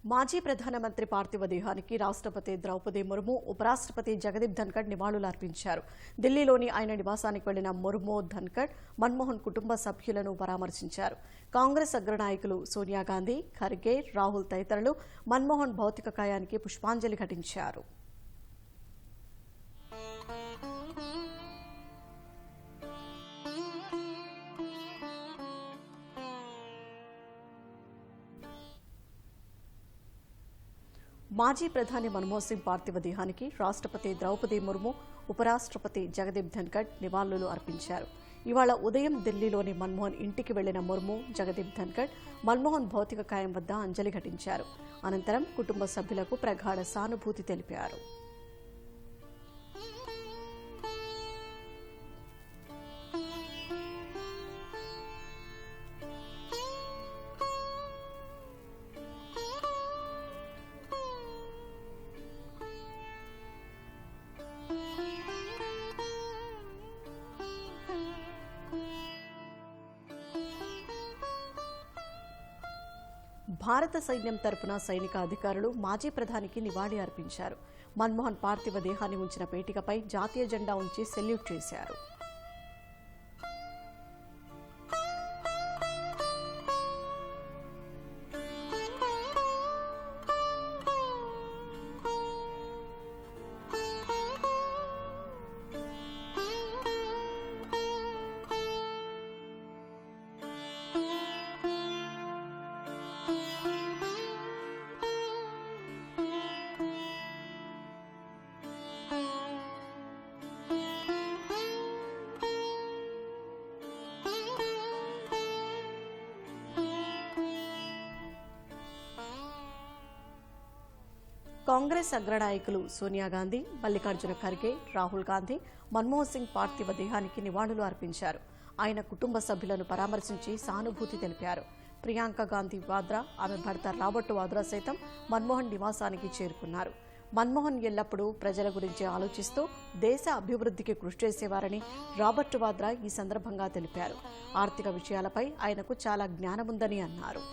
మాజీ ప్రధానమంత్రి పార్థివ దేహానికి రాష్ట్రపతి ద్రౌపది ముర్ము, ఉపరాష్ట్రపతి జగదీప్ ధన్కడ్ నివాళులర్పించారు. ఢిల్లీలోని ఆయన నివాసానికి వెళ్లిన ముర్ము, ధన్కడ్, మన్మోహన్ కుటుంబ సభ్యులను పరామర్శించారు. కాంగ్రెస్ అగ్రనాయకులు సోనియా గాంధీ, ఖర్గే, రాహుల్ తదితరులు మన్మోహన్ భౌతిక కాయానికి పుష్పాంజలి ఘటించారు. మాజీ ప్రధాని మన్మోహన్ సింగ్ పార్థివ దేహానికి రాష్ట్రపతి ద్రౌపది ముర్ము, ఉపరాష్ట్రపతి జగదీప్ ధన్కడ్ నివాళులు అర్పించారు. ఇవాళ ఉదయం ఢిల్లీలోని మన్మోహన్ ఇంటికి వెళ్లిన ముర్ము, జగదీప్ ధన్కడ్ మన్మోహన్ భౌతిక కాయం వద్ద అంజలి ఘటించారు. అనంతరం కుటుంబ సభ్యులకు ప్రగాఢ సానుభూతి తెలిపారు. భారత సైన్యం తరపున సైనిక అధికారులు మాజీ ప్రధానికి నివాళి అర్పించారు. మన్మోహన్ పార్థివ దేహాన్ని ఉంచిన పేటికపై జాతీయ జెండా ఉంచి సెల్యూట్ చేశారు. కాంగ్రెస్ అగ్రనాయకులు సోనియా గాంధీ, మల్లికార్జున ఖర్గే, రాహుల్ గాంధీ మన్మోహన్ సింగ్ పార్థివ దేహానికి నివాళులు అర్పించారు. ఆయన కుటుంబ సభ్యులను పరామర్శించి సానుభూతి తెలిపారు. ప్రియాంక గాంధీ వాద్రా, ఆమె భర్త రాబర్ట్ వాద్రా సైతం మన్మోహన్ నివాసానికి చేరుకున్నారు. మన్మోహన్ ఎల్లప్పుడూ ప్రజల గురించి ఆలోచిస్తూ దేశ అభివృద్ధికి కృషి చేసేవారని రాబర్ట్ వాద్రా ఈ సందర్భంగా తెలిపారు. ఆర్థిక విషయాలపై ఆయనకు చాలా జ్ఞానముందని అన్నారు.